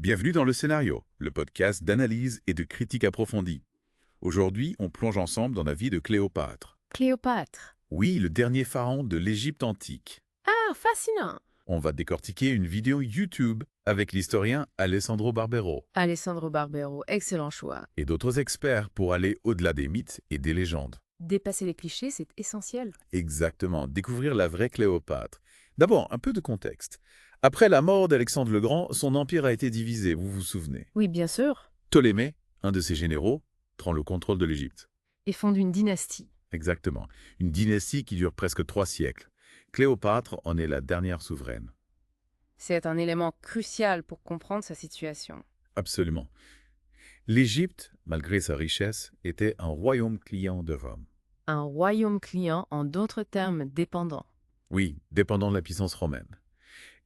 Bienvenue dans Le Scénario, le podcast d'analyse et de critique approfondie. Aujourd'hui, on plonge ensemble dans la vie de Cléopâtre. Cléopâtre. Oui, le dernier pharaon de l'Égypte antique. Ah, fascinant. On va décortiquer une vidéo YouTube avec l'historien Alessandro Barbero Alessandro Barbero, excellent choix. et d'autres experts pour aller au-delà des mythes et des légendes. Dépasser les clichés, c'est essentiel. Exactement, découvrir la vraie Cléopâtre. D'abord, un peu de contexte. Après la mort d'Alexandre le Grand, son empire a été divisé, vous vous souvenez. Oui, bien sûr. Ptolémée, un de ses généraux, prend le contrôle de l'Égypte. Et fonde une dynastie. Exactement. Une dynastie qui dure presque 3 siècles. Cléopâtre en est la dernière souveraine. C'est un élément crucial pour comprendre sa situation. Absolument. L'Égypte, malgré sa richesse, était un royaume client de Rome. Un royaume client, en d'autres termes, dépendant. Oui, dépendant de la puissance romaine.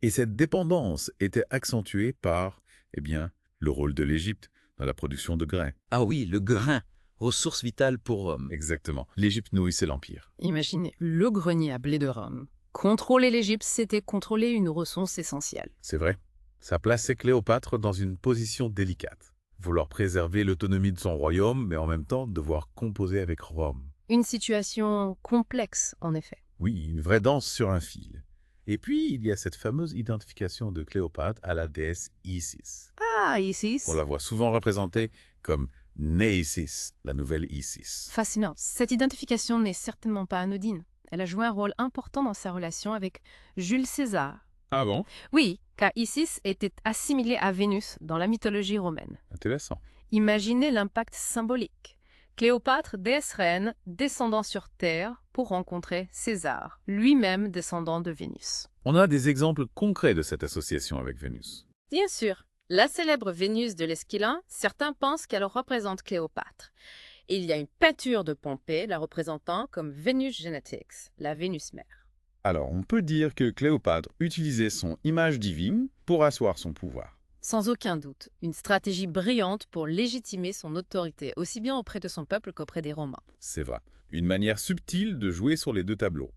Et cette dépendance était accentuée par, le rôle de l'Égypte dans la production de grains. Ah oui, le grain, ressource vitale pour Rome. Exactement. L'Égypte nourrissait l'Empire. Imaginez le grenier à blé de Rome. Contrôler l'Égypte, c'était contrôler une ressource essentielle. C'est vrai. Ça plaçait Cléopâtre dans une position délicate. Vouloir préserver l'autonomie de son royaume, mais en même temps devoir composer avec Rome. Une situation complexe, en effet. Oui, une vraie danse sur un fil. Et puis, il y a cette fameuse identification de Cléopâtre à la déesse Isis. Ah, Isis. On la voit souvent représentée comme Néisis, la nouvelle Isis. Fascinant. Cette identification n'est certainement pas anodine. Elle a joué un rôle important dans sa relation avec Jules César. Ah bon? Oui, car Isis était assimilée à Vénus dans la mythologie romaine. Intéressant. Imaginez l'impact symbolique. Cléopâtre, déesse reine, descendant sur Terre pour rencontrer César, lui-même descendant de Vénus. On a des exemples concrets de cette association avec Vénus. Bien sûr, la célèbre Vénus de l'Esquilin, certains pensent qu'elle représente Cléopâtre. Il y a une peinture de Pompée la représentant comme Venus Genetics, la Vénus mère. Alors, on peut dire que Cléopâtre utilisait son image divine pour asseoir son pouvoir. Sans aucun doute, une stratégie brillante pour légitimer son autorité, aussi bien auprès de son peuple qu'auprès des Romains. C'est vrai. Une manière subtile de jouer sur les deux tableaux.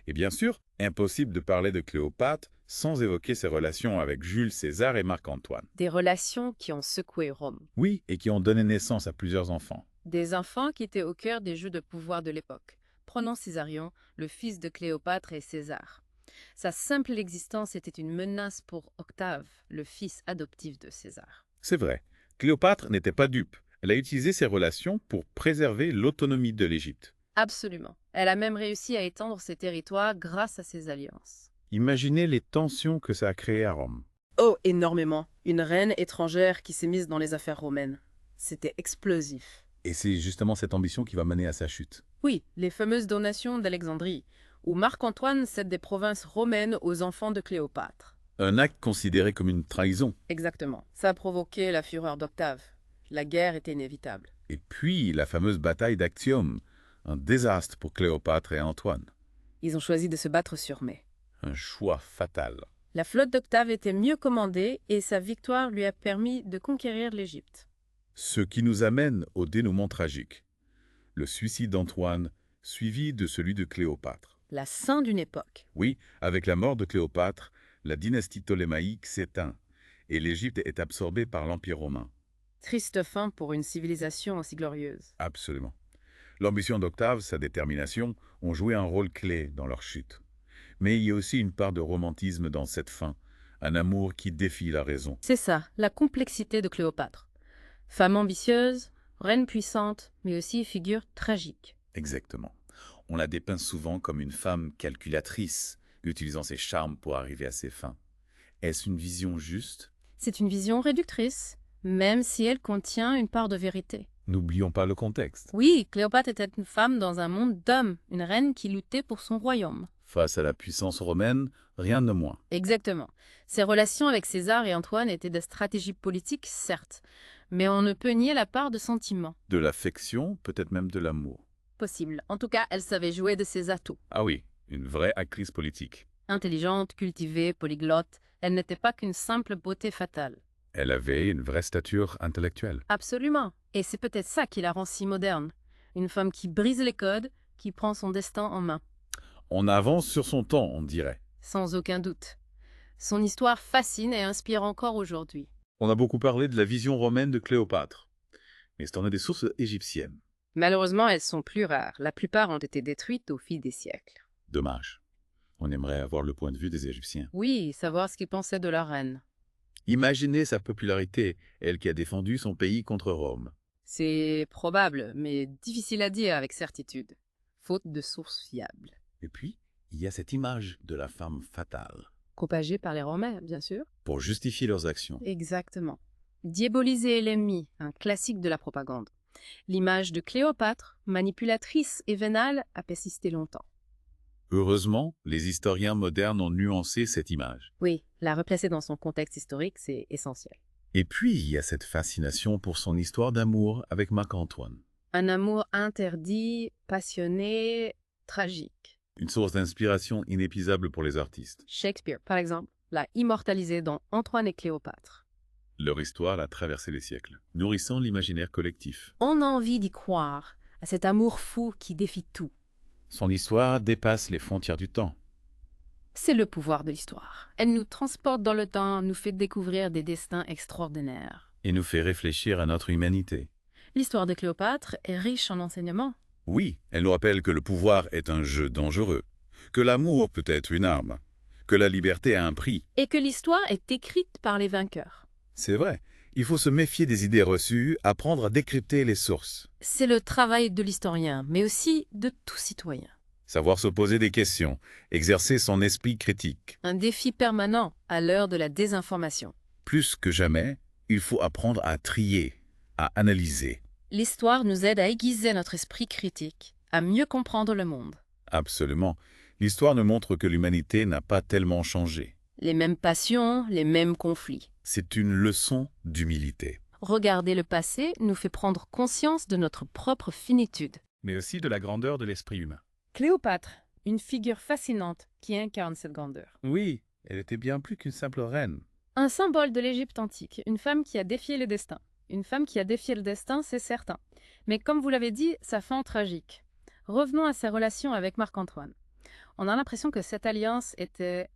Et bien sûr, impossible de parler de Cléopâtre sans évoquer ses relations avec Jules César et Marc-Antoine. Des relations qui ont secoué Rome. Oui, et qui ont donné naissance à plusieurs enfants. Des enfants qui étaient au cœur des jeux de pouvoir de l'époque. Prenons Césarion, le fils de Cléopâtre et César. Sa simple existence était une menace pour Octave, le fils adoptif de César. C'est vrai. Cléopâtre n'était pas dupe. Elle a utilisé ses relations pour préserver l'autonomie de l'Égypte. Absolument. Elle a même réussi à étendre ses territoires grâce à ses alliances. Imaginez les tensions que ça a créées à Rome. Oh, énormément. Une reine étrangère qui s'est mise dans les affaires romaines. C'était explosif. Et c'est justement cette ambition qui va mener à sa chute. Oui, les fameuses donations d'Alexandrie, où Marc-Antoine cède des provinces romaines aux enfants de Cléopâtre. Un acte considéré comme une trahison. Exactement. Ça a provoqué la fureur d'Octave. La guerre était inévitable. Et puis la fameuse bataille d'Actium. Un désastre pour Cléopâtre et Antoine. Ils ont choisi de se battre sur mai. Un choix fatal. La flotte d'Octave était mieux commandée et sa victoire lui a permis de conquérir l'Égypte. Ce qui nous amène au dénouement tragique. Le suicide d'Antoine, suivi de celui de Cléopâtre. La fin d'une époque. Oui, avec la mort de Cléopâtre, la dynastie ptolémaïque s'éteint et l'Égypte est absorbée par l'Empire romain. Triste fin pour une civilisation aussi glorieuse. Absolument. L'ambition d'Octave, sa détermination, ont joué un rôle clé dans leur chute. Mais il y a aussi une part de romantisme dans cette fin, un amour qui défie la raison. C'est ça, la complexité de Cléopâtre. Femme ambitieuse, reine puissante, mais aussi figure tragique. Exactement. On la dépeint souvent comme une femme calculatrice, utilisant ses charmes pour arriver à ses fins. Est-ce une vision juste? C'est une vision réductrice, même si elle contient une part de vérité. N'oublions pas le contexte. Oui, Cléopâtre était une femme dans un monde d'hommes, une reine qui luttait pour son royaume. Face à la puissance romaine, rien de moins. Exactement. Ses relations avec César et Antoine étaient des stratégies politiques, certes, mais on ne peut nier la part de sentiment. De l'affection, peut-être même de l'amour. Possible. En tout cas, elle savait jouer de ses atouts. Ah oui, une vraie actrice politique. Intelligente, cultivée, polyglotte, elle n'était pas qu'une simple beauté fatale. Elle avait une vraie stature intellectuelle. Absolument. Et c'est peut-être ça qui la rend si moderne. Une femme qui brise les codes, qui prend son destin en main. On avance sur son temps, on dirait. Sans aucun doute. Son histoire fascine et inspire encore aujourd'hui. On a beaucoup parlé de la vision romaine de Cléopâtre, mais est-ce qu'on a des sources égyptiennes? Malheureusement, elles sont plus rares. La plupart ont été détruites au fil des siècles. Dommage. On aimerait avoir le point de vue des Égyptiens. Oui, savoir ce qu'ils pensaient de leur reine. Imaginez sa popularité, elle qui a défendu son pays contre Rome. C'est probable, mais difficile à dire avec certitude, faute de sources fiables. Et puis, il y a cette image de la femme fatale, Propagée par les Romains, bien sûr. pour justifier leurs actions. Exactement. Diaboliser l'ennemi, un classique de la propagande. L'image de Cléopâtre, manipulatrice et vénale, a persisté longtemps. Heureusement, les historiens modernes ont nuancé cette image. Oui, la replacer dans son contexte historique, c'est essentiel. Et puis, il y a cette fascination pour son histoire d'amour avec Marc-Antoine. Un amour interdit, passionné, tragique. Une source d'inspiration inépuisable pour les artistes. Shakespeare, par exemple, l'a immortalisé dans Antoine et Cléopâtre. Leur histoire a traversé les siècles, nourrissant l'imaginaire collectif. On a envie d'y croire, à cet amour fou qui défie tout. Son histoire dépasse les frontières du temps. C'est le pouvoir de l'histoire. Elle nous transporte dans le temps, nous fait découvrir des destins extraordinaires. Et nous fait réfléchir à notre humanité. L'histoire de Cléopâtre est riche en enseignements. Oui, elle nous rappelle que le pouvoir est un jeu dangereux, que l'amour peut être une arme, que la liberté a un prix. Et que l'histoire est écrite par les vainqueurs. C'est vrai, il faut se méfier des idées reçues, apprendre à décrypter les sources. C'est le travail de l'historien, mais aussi de tout citoyen. Savoir se poser des questions, exercer son esprit critique. Un défi permanent à l'heure de la désinformation. Plus que jamais, il faut apprendre à trier, à analyser. L'histoire nous aide à aiguiser notre esprit critique, à mieux comprendre le monde. Absolument. L'histoire nous montre que l'humanité n'a pas tellement changé. Les mêmes passions, les mêmes conflits. C'est une leçon d'humilité. Regarder le passé nous fait prendre conscience de notre propre finitude. Mais aussi de la grandeur de l'esprit humain. Cléopâtre, une figure fascinante qui incarne cette grandeur. Oui, elle était bien plus qu'une simple reine. Un symbole de l'Égypte antique, une femme qui a défié le destin. Une femme qui a défié le destin, c'est certain. Mais comme vous l'avez dit, sa fin tragique. Revenons à ses relations avec Marc-Antoine. On a l'impression que cette alliance était,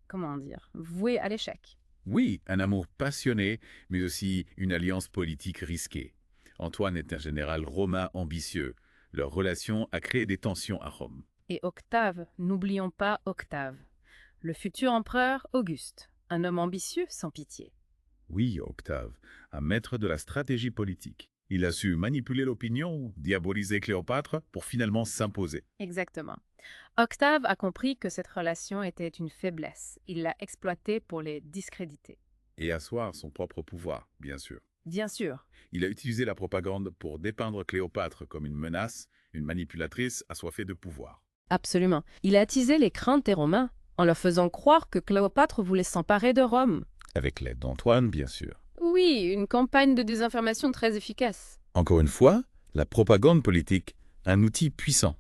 vouée à l'échec. Oui, un amour passionné, mais aussi une alliance politique risquée. Antoine est un général romain ambitieux. Leur relation a créé des tensions à Rome. Et Octave, n'oublions pas Octave, le futur empereur Auguste, un homme ambitieux sans pitié. Oui, Octave, un maître de la stratégie politique. Il a su manipuler l'opinion, diaboliser Cléopâtre pour finalement s'imposer. Exactement. Octave a compris que cette relation était une faiblesse. Il l'a exploitée pour les discréditer. Et asseoir son propre pouvoir, bien sûr. Bien sûr. Il a utilisé la propagande pour dépeindre Cléopâtre comme une menace, une manipulatrice assoiffée de pouvoir. Absolument. Il a attisé les craintes des Romains en leur faisant croire que Cléopâtre voulait s'emparer de Rome. Avec l'aide d'Antoine, bien sûr. Oui, une campagne de désinformation très efficace. Encore une fois, la propagande politique, un outil puissant.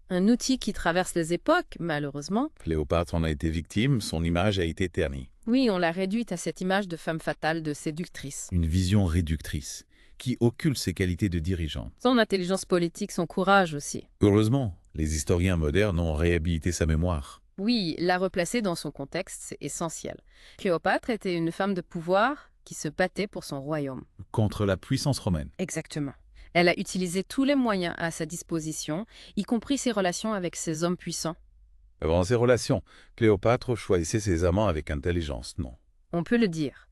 Un outil qui traverse les époques, malheureusement. Cléopâtre en a été victime, son image a été ternie. Oui, on l'a réduite à cette image de femme fatale, de séductrice. Une vision réductrice, qui occulte ses qualités de dirigeante. Son intelligence politique, son courage aussi. Heureusement, les historiens modernes ont réhabilité sa mémoire. Oui, la replacer dans son contexte, c'est essentiel. Cléopâtre était une femme de pouvoir qui se battait pour son royaume. Contre la puissance romaine. Exactement. Elle a utilisé tous les moyens à sa disposition, y compris ses relations avec ses hommes puissants. Avant ces relations, Cléopâtre choisissait ses amants avec intelligence, non? On peut le dire.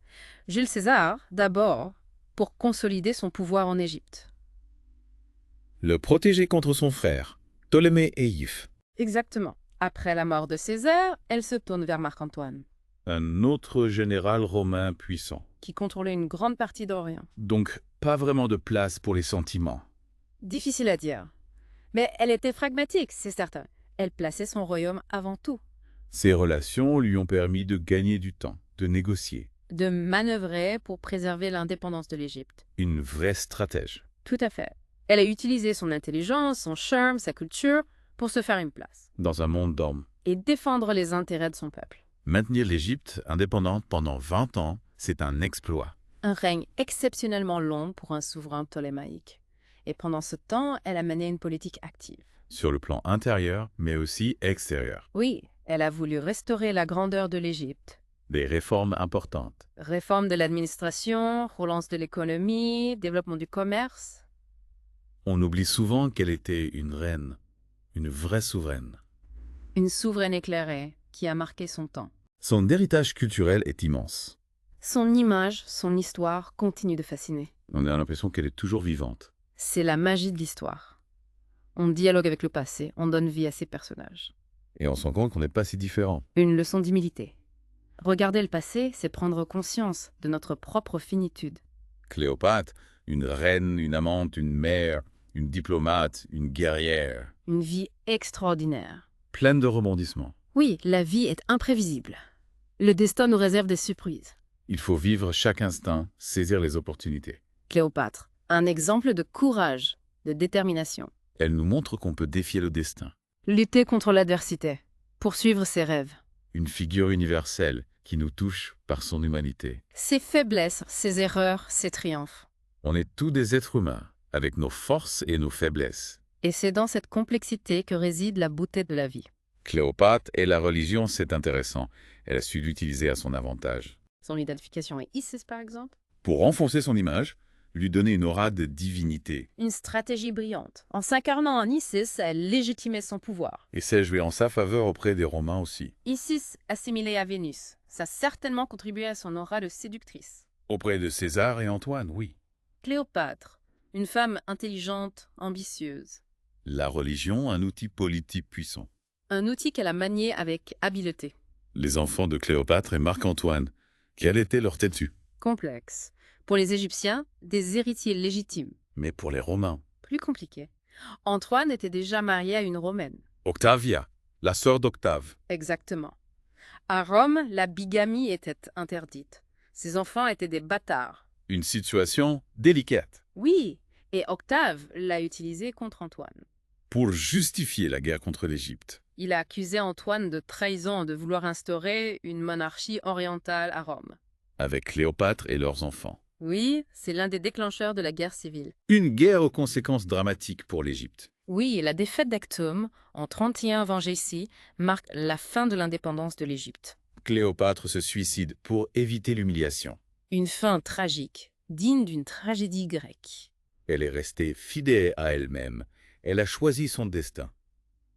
Jules César, d'abord, pour consolider son pouvoir en Égypte. Le protéger contre son frère, Ptolémée et Yphes. Exactement. Après la mort de César, elle se tourne vers Marc-Antoine, Un autre général romain puissant. qui contrôlait une grande partie d'Orient. Donc, pas vraiment de place pour les sentiments. Difficile à dire. Mais elle était pragmatique, c'est certain. Elle plaçait son royaume avant tout. Ces relations lui ont permis de gagner du temps, de négocier. De manœuvrer pour préserver l'indépendance de l'Égypte. Une vraie stratège. Tout à fait. Elle a utilisé son intelligence, son charme, sa culture pour se faire une place. Dans un monde d'hommes. Et défendre les intérêts de son peuple. Maintenir l'Égypte indépendante pendant 20 ans, c'est un exploit. Un règne exceptionnellement long pour un souverain ptolémaïque. Et pendant ce temps, elle a mené une politique active. Sur le plan intérieur, mais aussi extérieur. Oui, elle a voulu restaurer la grandeur de l'Égypte, Des réformes importantes. Réforme de l'administration, relance de l'économie, développement du commerce. On oublie souvent qu'elle était une reine, une vraie souveraine. Une souveraine éclairée qui a marqué son temps. Son héritage culturel est immense. Son image, son histoire continuent de fasciner. On a l'impression qu'elle est toujours vivante. C'est la magie de l'histoire. On dialogue avec le passé, on donne vie à ses personnages. Et on se rend compte qu'on n'est pas si différent. Une leçon d'humilité. Regarder le passé, c'est prendre conscience de notre propre finitude. Cléopâtre, une reine, une amante, une mère, une diplomate, une guerrière. Une vie extraordinaire. Pleine de rebondissements. Oui, la vie est imprévisible. Le destin nous réserve des surprises. Il faut vivre chaque instant, saisir les opportunités. Cléopâtre, un exemple de courage, de détermination. Elle nous montre qu'on peut défier le destin. Lutter contre l'adversité, poursuivre ses rêves. Une figure universelle qui nous touche par son humanité. Ses faiblesses, ses erreurs, ses triomphes. On est tous des êtres humains, avec nos forces et nos faiblesses. Et c'est dans cette complexité que réside la beauté de la vie. Cléopâtre et la religion, c'est intéressant. Elle a su l'utiliser à son avantage. Son identification est Isis, par exemple. Pour renforcer son image, lui donner une aura de divinité. Une stratégie brillante. En s'incarnant en Isis, elle légitimait son pouvoir. Et c'est joué en sa faveur auprès des Romains aussi. Isis assimilée à Vénus, ça a certainement contribué à son aura de séductrice. Auprès de César et Antoine, oui. Cléopâtre, une femme intelligente, ambitieuse. La religion, un outil politique puissant. Un outil qu'elle a manié avec habileté. Les enfants de Cléopâtre et Marc-Antoine, quelle était leur têtu? Complexe. Pour les Égyptiens, des héritiers légitimes. Mais pour les Romains, Plus compliqué. Antoine était déjà marié à une Romaine. Octavia, la sœur d'Octave. Exactement. À Rome, la bigamie était interdite. Ses enfants étaient des bâtards. Une situation délicate. Oui, et Octave l'a utilisé contre Antoine. Pour justifier la guerre contre l'Égypte. Il a accusé Antoine de trahison, de vouloir instaurer une monarchie orientale à Rome. Avec Cléopâtre et leurs enfants. Oui, c'est l'un des déclencheurs de la guerre civile. Une guerre aux conséquences dramatiques pour l'Égypte. Oui, la défaite d'Actium, en 31 avant Jésus, marque la fin de l'indépendance de l'Égypte. Cléopâtre se suicide pour éviter l'humiliation. Une fin tragique, digne d'une tragédie grecque. Elle est restée fidèle à elle-même. Elle a choisi son destin.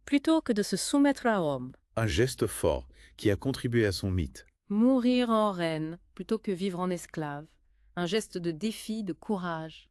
Plutôt que de se soumettre à Rome, Un geste fort qui a contribué à son mythe. mourir en reine plutôt que vivre en esclave. Un geste de défi, de courage.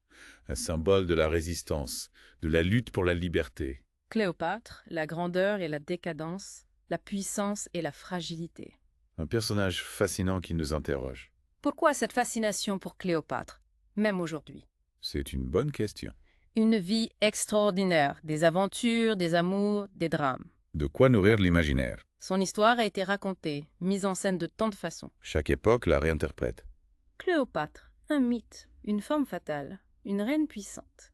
Un symbole de la résistance, de la lutte pour la liberté. Cléopâtre, la grandeur et la décadence, la puissance et la fragilité. Un personnage fascinant qui nous interroge. Pourquoi cette fascination pour Cléopâtre, même aujourd'hui? C'est une bonne question. Une vie extraordinaire, des aventures, des amours, des drames. De quoi nourrir l'imaginaire. Son histoire a été racontée, mise en scène de tant de façons. Chaque époque la réinterprète. Cléopâtre, un mythe, une forme fatale, une reine puissante.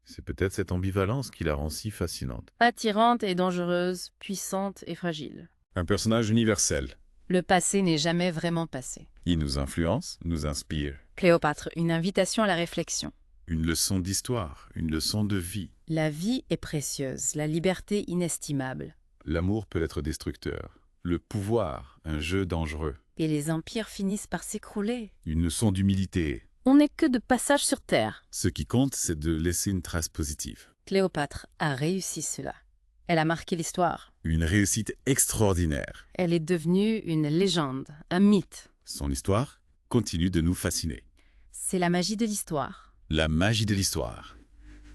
C'est peut-être cette ambivalence qui la rend si fascinante. Attirante et dangereuse, puissante et fragile. Un personnage universel. Le passé n'est jamais vraiment passé. Il nous influence, nous inspire. Cléopâtre, une invitation à la réflexion. Une leçon d'histoire, une leçon de vie. La vie est précieuse, la liberté inestimable. L'amour peut être destructeur. Le pouvoir, un jeu dangereux. Et les empires finissent par s'écrouler. Une leçon d'humilité. On n'est que de passage sur Terre. Ce qui compte, c'est de laisser une trace positive. Cléopâtre a réussi cela. Elle a marqué l'histoire. Une réussite extraordinaire. Elle est devenue une légende, un mythe. Son histoire continue de nous fasciner. C'est la magie de l'histoire. La magie de l'histoire.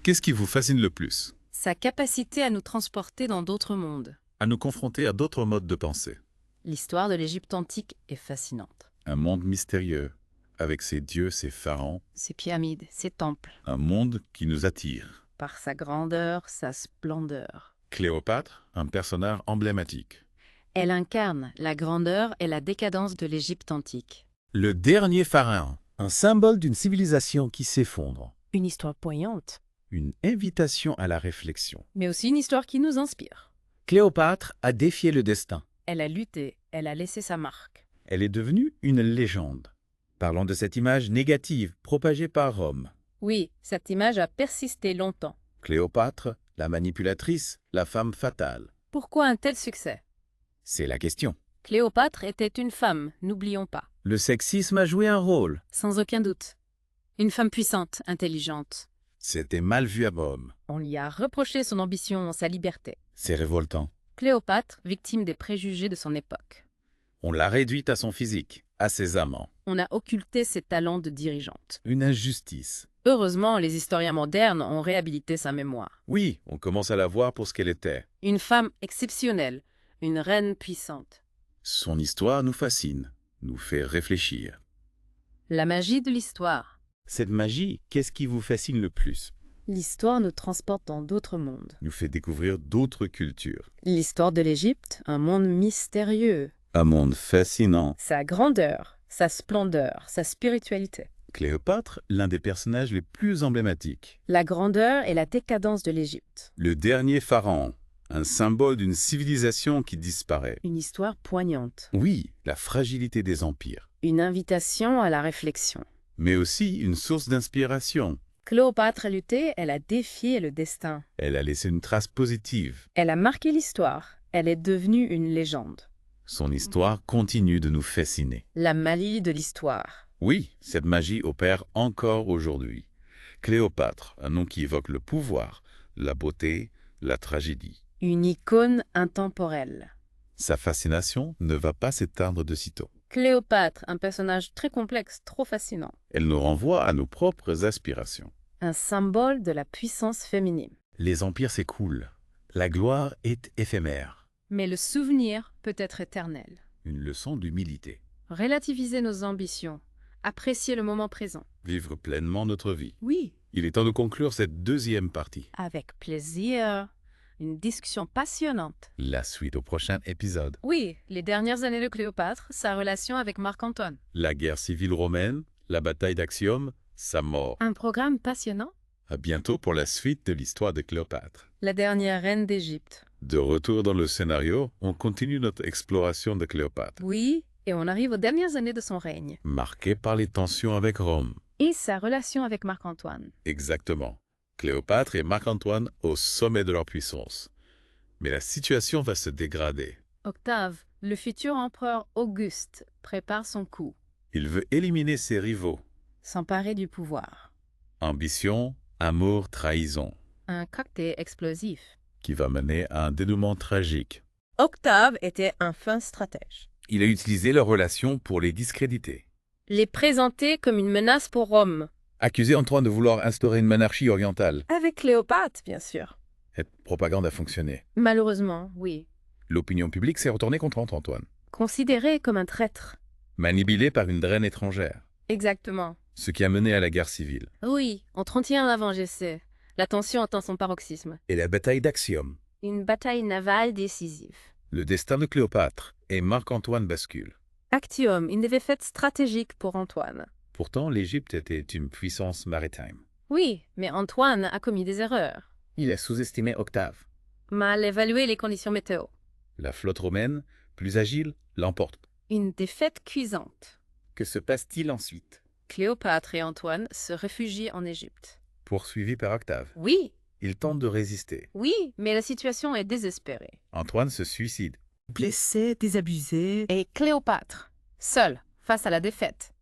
Qu'est-ce qui vous fascine le plus? Sa capacité à nous transporter dans d'autres mondes. À nous confronter à d'autres modes de pensée. L'histoire de l'Égypte antique est fascinante. Un monde mystérieux, avec ses dieux, ses pharaons. Ses pyramides, ses temples. Un monde qui nous attire. Par sa grandeur, sa splendeur. Cléopâtre, un personnage emblématique. Elle incarne la grandeur et la décadence de l'Égypte antique. Le dernier pharaon, un symbole d'une civilisation qui s'effondre. Une histoire poignante, Une invitation à la réflexion. mais aussi une histoire qui nous inspire. Cléopâtre a défié le destin. Elle a lutté, elle a laissé sa marque. Elle est devenue une légende. Parlons de cette image négative propagée par Rome. Oui, cette image a persisté longtemps. Cléopâtre, la manipulatrice, la femme fatale. Pourquoi un tel succès? C'est la question. Cléopâtre était une femme, n'oublions pas. Le sexisme a joué un rôle. Sans aucun doute. Une femme puissante, intelligente. C'était mal vu à Rome. On lui a reproché son ambition, sa liberté. C'est révoltant. Cléopâtre, victime des préjugés de son époque. On l'a réduite à son physique, à ses amants. On a occulté ses talents de dirigeante. Une injustice. Heureusement, les historiens modernes ont réhabilité sa mémoire. Oui, on commence à la voir pour ce qu'elle était. Une femme exceptionnelle, une reine puissante. Son histoire nous fascine, nous fait réfléchir. La magie de l'histoire. Cette magie, qu'est-ce qui vous fascine le plus? L'histoire nous transporte dans d'autres mondes. Nous fait découvrir d'autres cultures. L'histoire de l'Égypte, un monde mystérieux. Un monde fascinant. Sa grandeur, sa splendeur, sa spiritualité. Cléopâtre, l'un des personnages les plus emblématiques. La grandeur et la décadence de l'Égypte. Le dernier pharaon, un symbole d'une civilisation qui disparaît. Une histoire poignante. Oui, la fragilité des empires, Une invitation à la réflexion. mais aussi une source d'inspiration. Cléopâtre a lutté, elle a défié le destin. Elle a laissé une trace positive. Elle a marqué l'histoire. Elle est devenue une légende. Son histoire continue de nous fasciner. La magie de l'histoire. Oui, cette magie opère encore aujourd'hui. Cléopâtre, un nom qui évoque le pouvoir, la beauté, la tragédie. Une icône intemporelle. Sa fascination ne va pas s'éteindre de sitôt. Cléopâtre, un personnage très complexe, trop fascinant. Elle nous renvoie à nos propres aspirations. Un symbole de la puissance féminine. Les empires s'écoulent. La gloire est éphémère. Mais le souvenir peut être éternel. Une leçon d'humilité. Relativiser nos ambitions. Apprécier le moment présent. Vivre pleinement notre vie. Oui, Il est temps de conclure cette deuxième partie. avec plaisir. Une discussion passionnante. La suite au prochain épisode. Oui, les dernières années de Cléopâtre, sa relation avec Marc-Antoine. La guerre civile romaine, la bataille d'Actium, sa mort. Un programme passionnant. À bientôt pour la suite de l'histoire de Cléopâtre. La dernière reine d'Égypte. De retour dans le scénario, on continue notre exploration de Cléopâtre, Oui, et on arrive aux dernières années de son règne. marquée par les tensions avec Rome. Et sa relation avec Marc-Antoine. Exactement. Cléopâtre et Marc-Antoine au sommet de leur puissance. Mais la situation va se dégrader. Octave, le futur empereur Auguste, prépare son coup. Il veut éliminer ses rivaux. S'emparer du pouvoir. Ambition, amour, trahison, Un cocktail explosif. qui va mener à un dénouement tragique. Octave était un fin stratège. Il a utilisé leur relation pour les discréditer. Les présenter comme une menace pour Rome. Accusé Antoine de vouloir instaurer une monarchie orientale. Avec Cléopâtre, bien sûr. Cette propagande a fonctionné. Malheureusement, oui. L'opinion publique s'est retournée contre Antoine. Considéré comme un traître. Manipulé par une reine étrangère. Exactement. Ce qui a mené à la guerre civile. Oui, en 31 avant GC. La tension atteint son paroxysme. Et la bataille d'Actium. Une bataille navale décisive. Le destin de Cléopâtre et Marc-Antoine bascule. Actium, une défaite stratégique pour Antoine. Pourtant, l'Égypte était une puissance maritime. Oui, mais Antoine a commis des erreurs. Il a sous-estimé Octave. Mal évalué les conditions météo. La flotte romaine, plus agile, l'emporte. Une défaite cuisante. Que se passe-t-il ensuite? Cléopâtre et Antoine se réfugient en Égypte. Poursuivi par Octave. Oui, Il tente de résister. oui, mais la situation est désespérée. Antoine se suicide. Blessé, désabusé. Et Cléopâtre, seule, face à la défaite.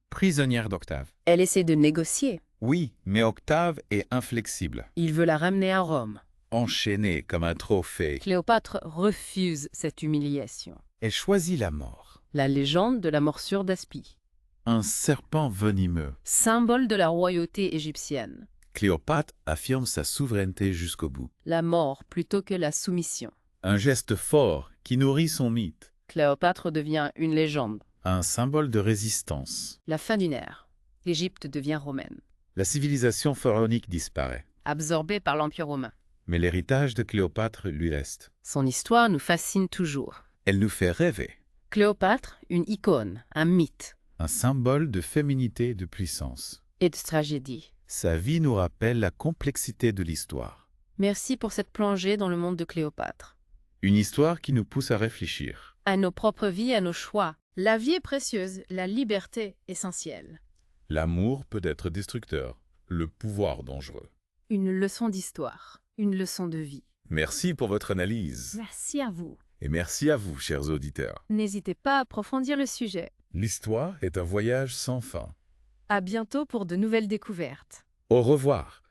Prisonnière d'Octave. Elle essaie de négocier. Oui, mais Octave est inflexible. Il veut la ramener à Rome. Enchaîné comme un trophée. Cléopâtre refuse cette humiliation. Elle choisit la mort. La légende de la morsure d'Aspie. Un serpent venimeux. Symbole de la royauté égyptienne. Cléopâtre affirme sa souveraineté jusqu'au bout. La mort plutôt que la soumission. Un geste fort qui nourrit son mythe. Cléopâtre devient une légende. Un symbole de résistance. La fin d'une ère. L'Égypte devient romaine. La civilisation pharaonique disparaît. Absorbée par l'Empire romain. Mais l'héritage de Cléopâtre lui reste. Son histoire nous fascine toujours. Elle nous fait rêver. Cléopâtre, une icône, un mythe Un symbole de féminité et de puissance. et de tragédie. Sa vie nous rappelle la complexité de l'histoire. Merci pour cette plongée dans le monde de Cléopâtre. Une histoire qui nous pousse à réfléchir. À nos propres vies, à nos choix. La vie est précieuse, la liberté essentielle. L'amour peut être destructeur, le pouvoir dangereux. Une leçon d'histoire, une leçon de vie. Merci pour votre analyse. Merci à vous. Et merci à vous, chers auditeurs. N'hésitez pas à approfondir le sujet. L'histoire est un voyage sans fin. À bientôt pour de nouvelles découvertes. Au revoir.